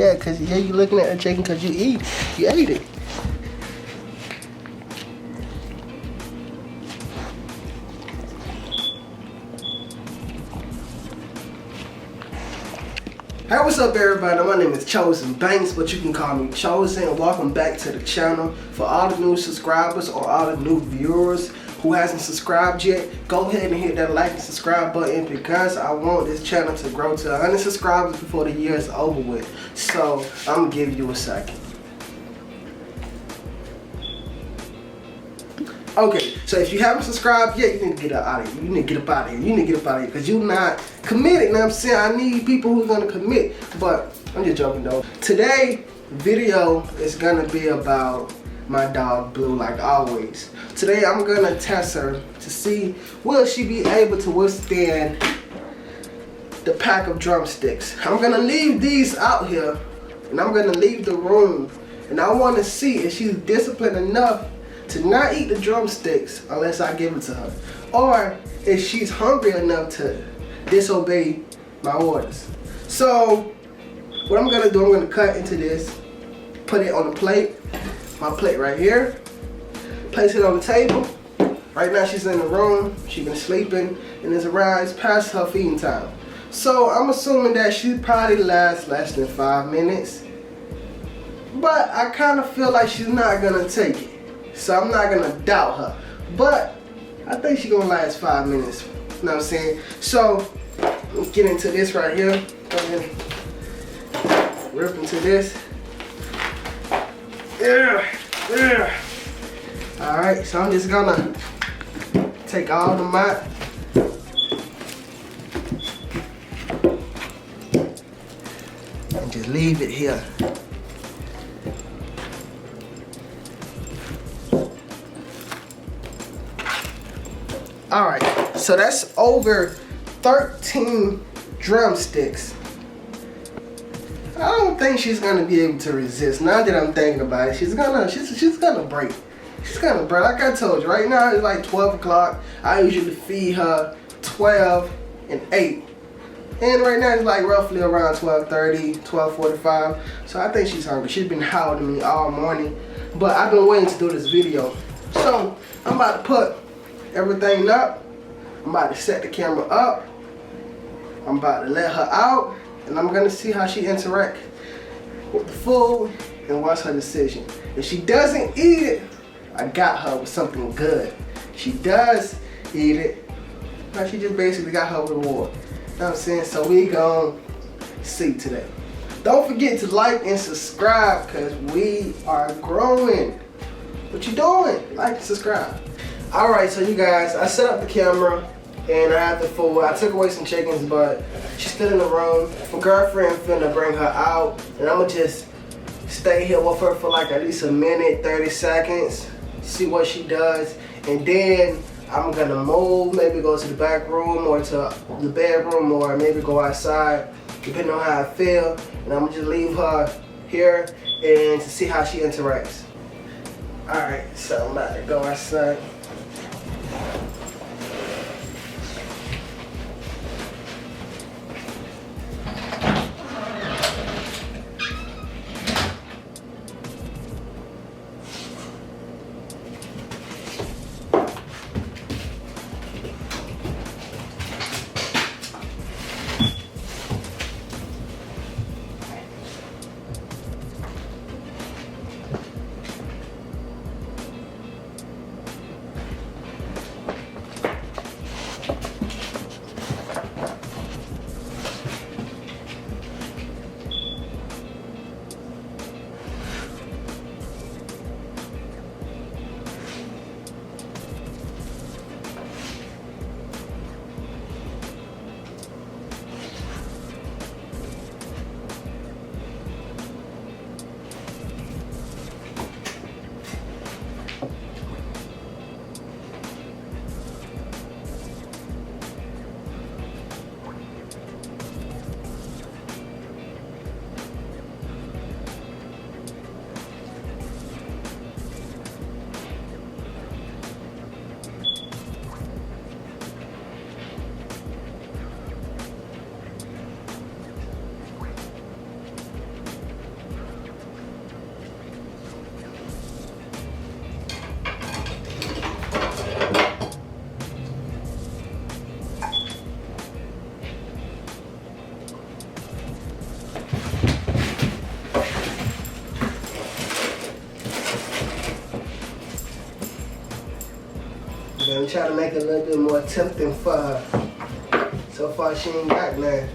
Yeah, cause yeah, you looking at the chicken cause you ate it. Hey, what's up everybody? My name is Chosen Banks, but you can call me Chosen. Welcome back to the channel. For all the new subscribers or all the new viewers who hasn't subscribed yet, go ahead and hit that like and subscribe button because I want this channel to grow to 100 subscribers before the year is over with. So I'm gonna give you a second. Okay, so if you haven't subscribed yet, you need to get out of here. You need to get up out of here. You need to get up out of here because you're not committed. You know what I'm saying? I need people who's gonna commit. But I'm just joking though. Today video is gonna be about my dog Blue, like always. Today I'm gonna test her to see will she be able to withstand the pack of drumsticks. I'm gonna leave these out here and I'm gonna leave the room, and I want to see if she's disciplined enough to not eat the drumsticks unless I give it to her, or if she's hungry enough to disobey my orders. So what I'm gonna do, I'm gonna cut into this, put it on the plate, my plate right here, place it on the table. Right now she's in the room, she's been sleeping, and it's past her feeding time. So I'm assuming that she probably lasts less than 5 minutes, but I kind of feel like she's not gonna take it. So I'm not gonna doubt her, but I think she's gonna last 5 minutes. You know what I'm saying? So let's get into this right here. Go ahead, rip into this. Yeah. All right, so I'm just gonna take all the mat. And just leave it here. Alright, so that's over 13 drumsticks. I don't think she's gonna be able to resist. Now that I'm thinking about it, she's gonna break. She's gonna break. Like I told you, right now it's like 12 o'clock. I usually feed her 12 and 8. And right now it's like roughly around 12:30, 12:45. So I think she's hungry. She's been howling at me all morning. But I've been waiting to do this video. So I'm about to put everything up. I'm about to set the camera up. I'm about to let her out, and I'm gonna see how she interacts with the food and what's her decision. If she doesn't eat it, I got her with something good. She does eat it, now she just basically got her reward. You know what I'm saying? So we gon' see today. Don't forget to like and subscribe because we are growing. What you doing? Like and subscribe. Alright, so you guys, I set up the camera and I have the food. I took away some chickens, but she's still in the room. My girlfriend finna bring her out, and I'ma just stay here with her for like at least a minute, 30 seconds, see what she does, and then I'm gonna move, maybe go to the back room or to the bedroom, or maybe go outside, depending on how I feel, and I'm gonna just leave her here and to see how she interacts. Alright, so I'm about to go outside. Gonna try to make it a little bit more tempting for her. So far, she ain't got none.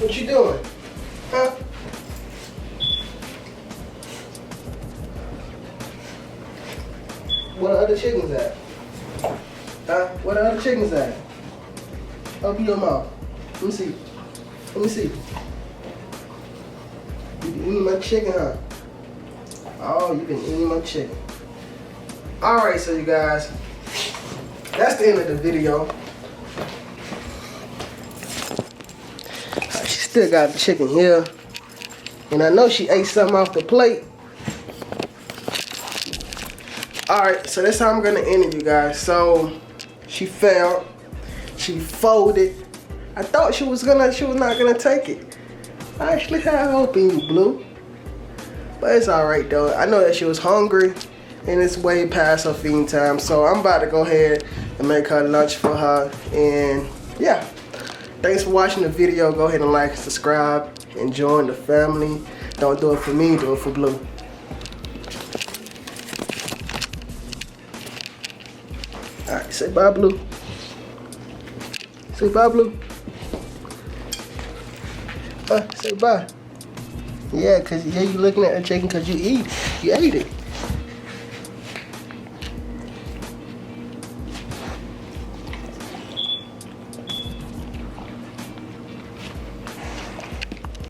What you doing? Huh? Where the other chickens at? Where the other chickens at? Open your mouth. Let me see. Let me see. You been eating my chicken, huh? Oh, you been eating my chicken. Alright, so you guys, that's the end of the video. She still got the chicken here. And I know she ate something off the plate. Alright, so that's how I'm gonna end it, you guys. So she fell. She folded. I thought she was not gonna take it. I actually had hope in you, Blue. But it's alright though. I know that she was hungry and it's way past her feeding time. So I'm about to go ahead and make her lunch for her. And yeah. Thanks for watching the video. Go ahead and like and subscribe and join the family. Don't do it for me, do it for Blue. Alright, say bye, Blue. Say bye, Blue. Say bye. Yeah, cause you looking at the chicken cause you ate it.